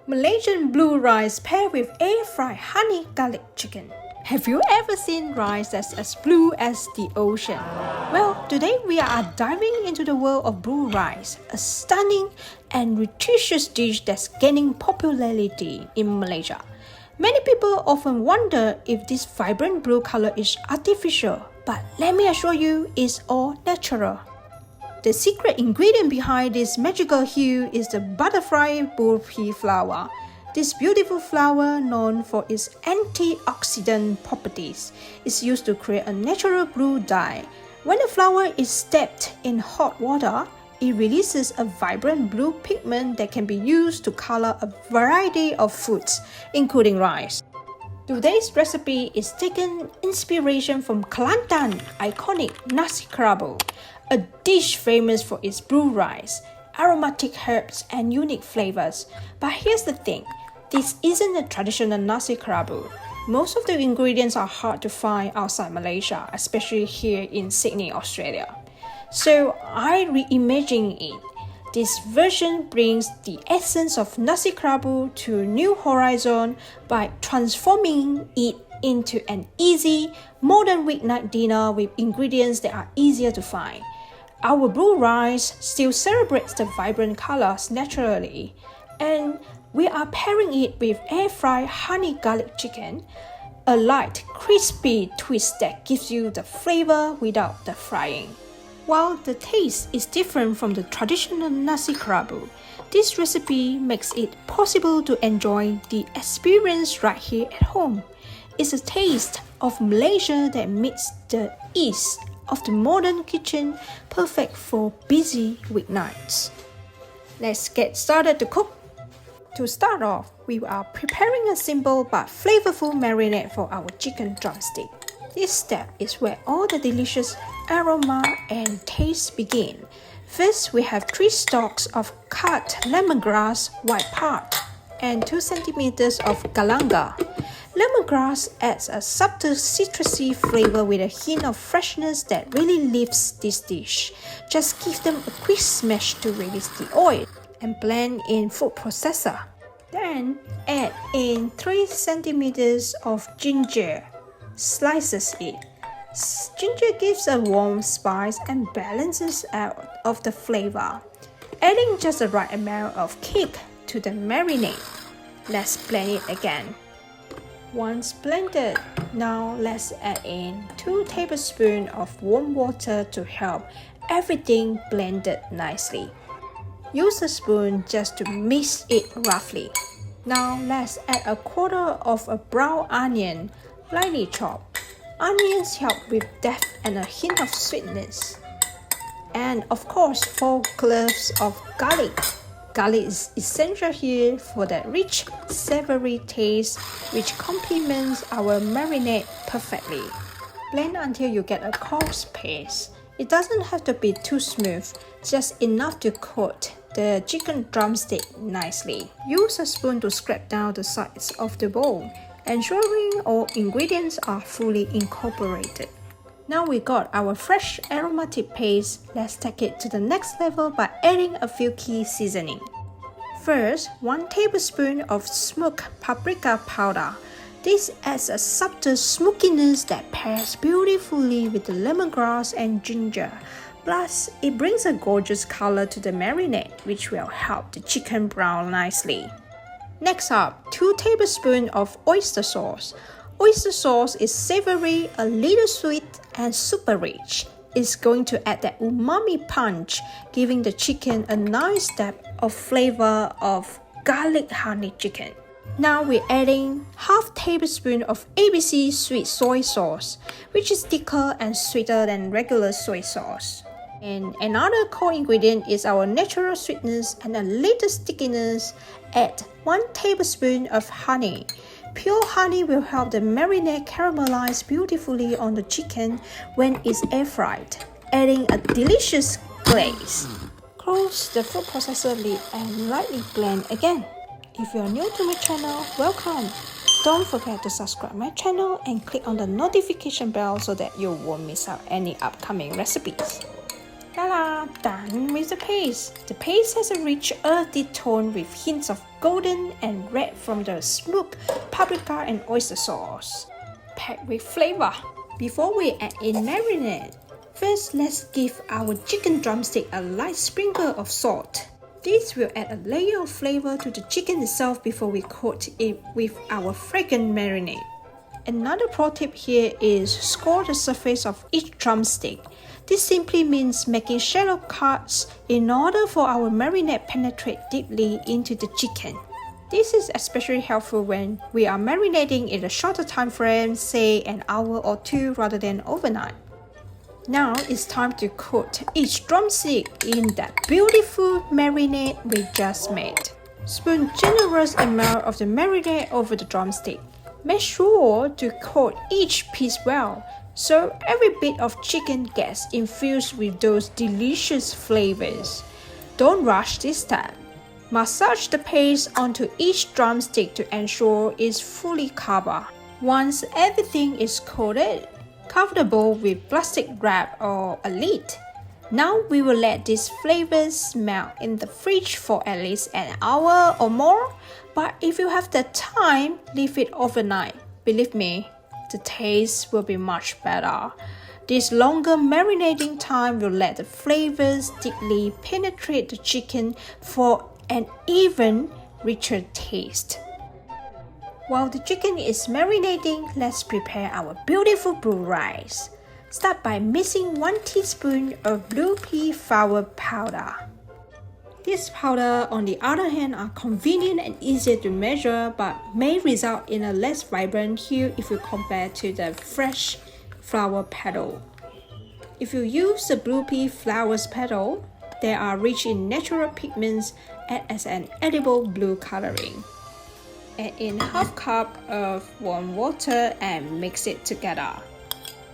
Malaysian blue rice paired with air-fried honey garlic chicken. Have you ever seen rice that's as blue as the ocean? Well, today we are diving into the world of blue rice, a stunning and nutritious dish that's gaining popularity in Malaysia. Many people often wonder if this vibrant blue color is artificial, but let me assure you, it's all natural. The secret ingredient behind this magical hue is the butterfly bull pea flower. This beautiful flower, known for its antioxidant properties, is used to create a natural blue dye. When the flower is steeped in hot water, it releases a vibrant blue pigment that can be used to color a variety of foods, including rice. Today's recipe is taken inspiration from Kelantan iconic Nasi Kerabu, a dish famous for its blue rice, aromatic herbs, and unique flavors. But here's the thing, this isn't a traditional Nasi Kerabu. Most of the ingredients are hard to find outside Malaysia, especially here in Sydney, Australia. So I reimagined it. This version brings the essence of Nasi Kerabu to a new horizon by transforming it into an easy, modern weeknight dinner with ingredients that are easier to find. Our blue rice still celebrates the vibrant colors naturally, and we are pairing it with air-fried honey garlic chicken, a light, crispy twist that gives you the flavor without the frying. While the taste is different from the traditional Nasi Kerabu, this recipe makes it possible to enjoy the experience right here at home. It's a taste of Malaysia that meets the ease of the modern kitchen, perfect for busy weeknights. Let's get started to cook. To start off, we are preparing a simple but flavorful marinade for our chicken drumstick. This step is where all the delicious aroma and taste begin. First, we have 3 stalks of cut lemongrass white part and 2 cm of galanga. Lemongrass adds a subtle citrusy flavor with a hint of freshness that really lifts this dish. Just give them a quick smash to release the oil and blend in food processor. Then add in 3 cm of ginger. Slices it. Ginger gives a warm spice and balances out of the flavor. Adding just the right amount of kick to the marinade. Let's blend it again. Once blended, now let's add in 2 tablespoons of warm water to help everything blended nicely. Use a spoon just to mix it roughly. Now let's add a quarter of a brown onion, lightly chopped. Onions help with depth and a hint of sweetness. And of course, 4 cloves of garlic. Garlic is essential here for that rich, savory taste which complements our marinade perfectly. Blend until you get a coarse paste. It doesn't have to be too smooth, just enough to coat the chicken drumstick nicely. Use a spoon to scrape down the sides of the bowl, ensuring all ingredients are fully incorporated. Now we got our fresh aromatic paste. Let's take it to the next level by adding a few key seasonings. First, 1 tablespoon of smoked paprika powder. This adds a subtle smokiness that pairs beautifully with the lemongrass and ginger. Plus, it brings a gorgeous color to the marinade, which will help the chicken brown nicely. Next up, 2 tablespoons of oyster sauce. Oyster sauce is savory, a little sweet, and super rich. It's going to add that umami punch, giving the chicken a nice depth of flavor of garlic honey chicken. Now we're adding half tablespoon of ABC sweet soy sauce, which is thicker and sweeter than regular soy sauce. And another core ingredient is our natural sweetness and a little stickiness. Add 1 tablespoon of honey. Pure honey will help the marinade caramelize beautifully on the chicken when it's air-fried, adding a delicious glaze. Close the food processor lid and lightly blend again. If you are new to my channel, welcome! Don't forget to subscribe my channel and click on the notification bell so that you won't miss out any upcoming recipes. Voila! Done with the paste. The paste has a rich earthy tone with hints of golden and red from the smoked paprika and oyster sauce, packed with flavor. Before we add in marinade, first let's give our chicken drumstick a light sprinkle of salt. This will add a layer of flavor to the chicken itself before we coat it with our fragrant marinade. Another pro tip here is score the surface of each drumstick. This simply means making shallow cuts in order for our marinade penetrate deeply into the chicken. This is especially helpful when we are marinating in a shorter time frame, say an hour or two rather than overnight. Now it's time to coat each drumstick in that beautiful marinade we just made. Spoon generous amount of the marinade over the drumstick. Make sure to coat each piece well, so every bit of chicken gets infused with those delicious flavors. Don't rush this step. Massage the paste onto each drumstick to ensure it's fully covered. Once everything is coated, cover the bowl with plastic wrap or a lid. Now we will let these flavors melt in the fridge for at least an hour or more, but if you have the time, leave it overnight. Believe me, the taste will be much better. This longer marinating time will let the flavors deeply penetrate the chicken for an even richer taste. While the chicken is marinating, let's prepare our beautiful blue rice. Start by mixing 1 teaspoon of blue pea flour powder. This powder, on the other hand, are convenient and easy to measure but may result in a less vibrant hue if you compare to the fresh flour petal. If you use the blue pea flowers petal, they are rich in natural pigments and as an edible blue coloring. Add in half cup of warm water and mix it together.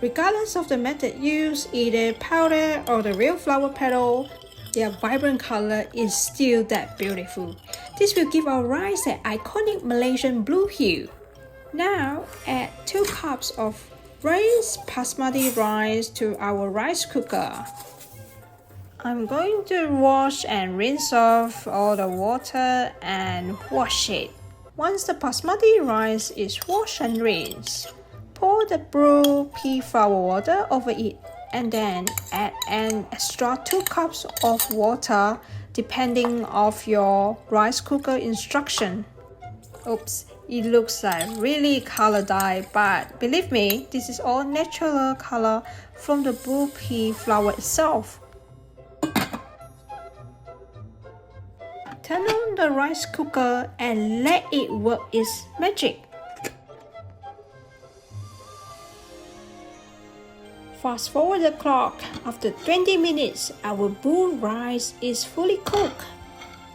Regardless of the method used, either powder or the real flower petal, their vibrant color is still that beautiful. This will give our rice an iconic Malaysian blue hue. Now add 2 cups of braised basmati rice to our rice cooker. I'm going to wash and rinse off all the water and wash it. Once the basmati rice is washed and rinsed, pour the blue pea flour water over it and then add an extra 2 cups of water depending on your rice cooker instruction. Oops, it looks like really color dye, but believe me, this is all natural color from the blue pea flour itself. Turn on the rice cooker and let it work its magic. Fast forward the clock. After 20 minutes, our blue rice is fully cooked.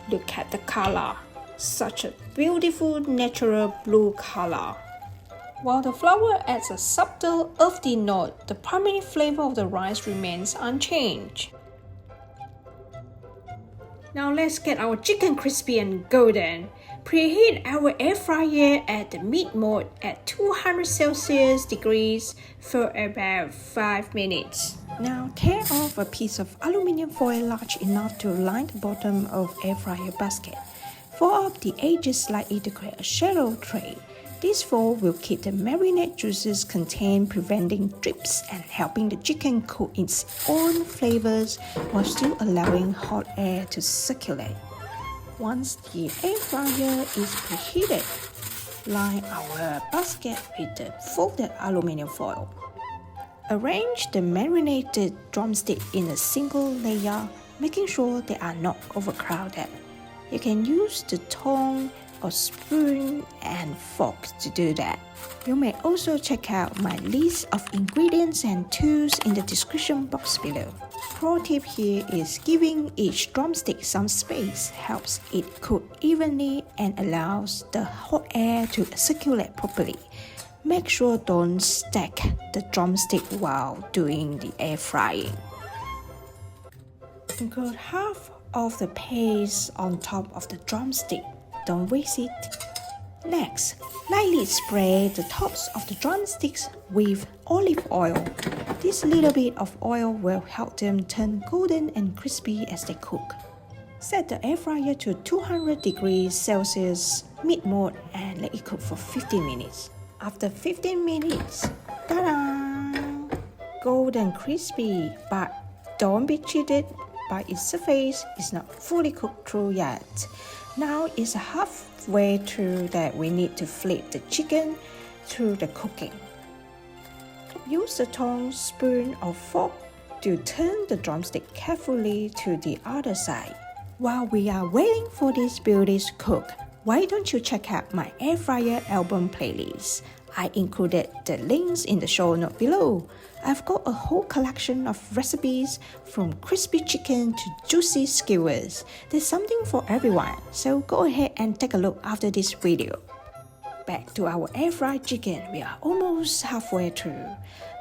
Look at the color. Such a beautiful natural blue color. While the flour adds a subtle earthy note, the primary flavor of the rice remains unchanged. Now let's get our chicken crispy and golden. Preheat our air fryer at the mid mode at 200 Celsius degrees for about 5 minutes. Now tear off a piece of aluminum foil large enough to line the bottom of air fryer basket. Fold up the edges slightly to create a shallow tray. This fold will keep the marinade juices contained, preventing drips and helping the chicken cook its own flavors while still allowing hot air to circulate. Once the air fryer is preheated, line our basket with the folded aluminum foil. Arrange the marinated drumstick in a single layer, making sure they are not overcrowded. You can use the tongue or spoon and fork to do that. You may also check out my list of ingredients and tools in the description box below. Pro tip here is giving each drumstick some space helps it cook evenly and allows the hot air to circulate properly. Make sure don't stack the drumstick while doing the air frying. Include half of the paste on top of the drumstick. Don't waste it. Next, lightly spray the tops of the drumsticks with olive oil. This little bit of oil will help them turn golden and crispy as they cook. Set the air fryer to 200 degrees Celsius mid-mode and let it cook for 15 minutes. After 15 minutes, ta-da! Golden crispy, but don't be cheated by its surface. It's not fully cooked through yet. Now it's halfway through that we need to flip the chicken through the cooking. Use a tongs, spoon or fork to turn the drumstick carefully to the other side. While we are waiting for these beauties to cook, why don't you check out my air fryer album playlist? I included the links in the show note below. I've got a whole collection of recipes from crispy chicken to juicy skewers. There's something for everyone, so go ahead and take a look after this video. Back to our air fried chicken, we are almost halfway through.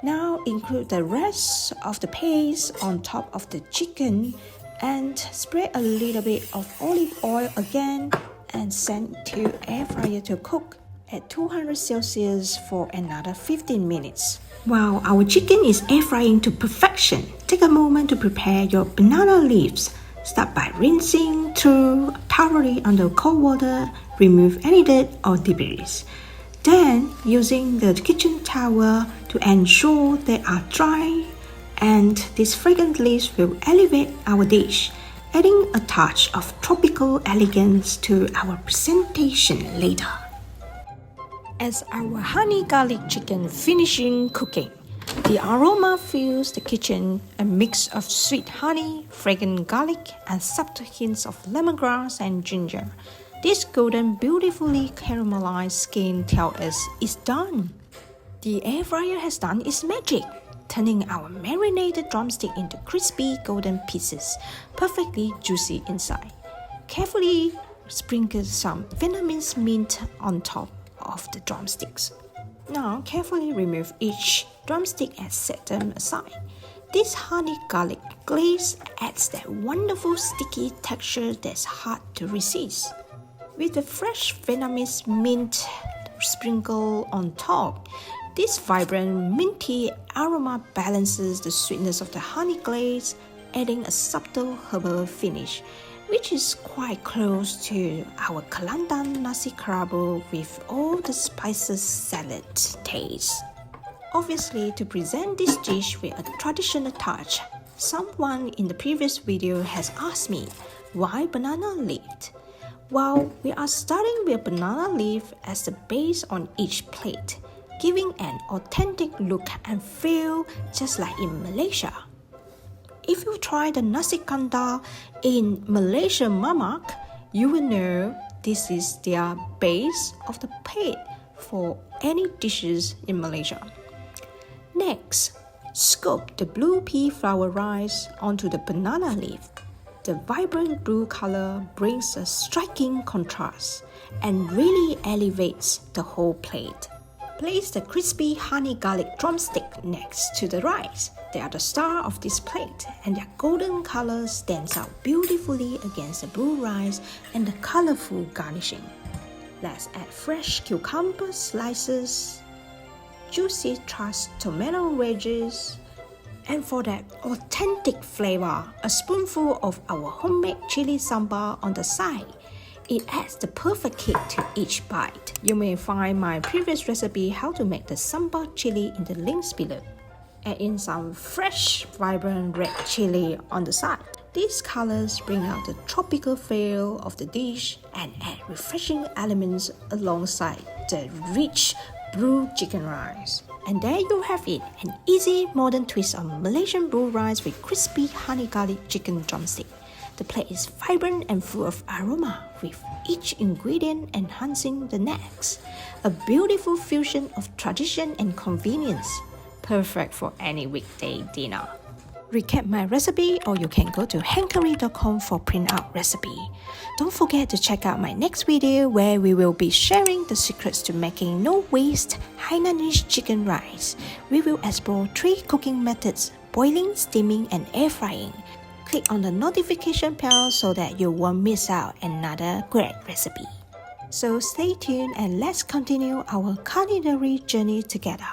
Now include the rest of the paste on top of the chicken and spread a little bit of olive oil again and send to air fryer to cook at 200 Celsius for another 15 minutes. While our chicken is air frying to perfection, take a moment to prepare your banana leaves. Start by rinsing through thoroughly under cold water, remove any dirt or debris. Then, using the kitchen towel to ensure they are dry, and these fragrant leaves will elevate our dish, adding a touch of tropical elegance to our presentation later. As our honey garlic chicken finishing cooking, the aroma fills the kitchen, a mix of sweet honey, fragrant garlic, and subtle hints of lemongrass and ginger. This golden, beautifully caramelized skin tells us it's done. The air fryer has done its magic, turning our marinated drumstick into crispy golden pieces, perfectly juicy inside. Carefully sprinkle some Vietnamese mint on top of the drumsticks. Now carefully remove each drumstick and set them aside. This honey garlic glaze adds that wonderful sticky texture that's hard to resist. With the fresh Vietnamese mint sprinkle on top, this vibrant minty aroma balances the sweetness of the honey glaze, adding a subtle herbal finish, which is quite close to our Kelantan Nasi Kerabu with all the spices salad taste. Obviously, to present this dish with a traditional touch, someone in the previous video has asked me, why banana leaf? Well, we are starting with banana leaf as the base on each plate, giving an authentic look and feel just like in Malaysia. If you try the nasi kandar in Malaysian mamak, you will know this is their base of the plate for any dishes in Malaysia. Next, scoop the blue pea flour rice onto the banana leaf. The vibrant blue color brings a striking contrast and really elevates the whole plate. Place the crispy honey garlic drumstick next to the rice. They are the star of this plate, and their golden color stands out beautifully against the blue rice and the colorful garnishing. Let's add fresh cucumber slices, juicy trussed tomato wedges, and for that authentic flavor, a spoonful of our homemade chili sambal on the side. It adds the perfect kick to each bite. You may find my previous recipe how to make the sambal chili in the links below. Add in some fresh, vibrant red chili on the side. These colors bring out the tropical feel of the dish and add refreshing elements alongside the rich blue chicken rice. And there you have it, an easy modern twist on Malaysian blue rice with crispy honey garlic chicken drumstick. The plate is vibrant and full of aroma, with each ingredient enhancing the next. A beautiful fusion of tradition and convenience, perfect for any weekday dinner. Recap my recipe, or you can go to hankcurry.com for print out recipe. Don't forget to check out my next video where we will be sharing the secrets to making no waste Hainanese chicken rice. We will explore 3 cooking methods: boiling, steaming, and air frying. Click on the notification bell so that you won't miss out another great recipe. So stay tuned and let's continue our culinary journey together.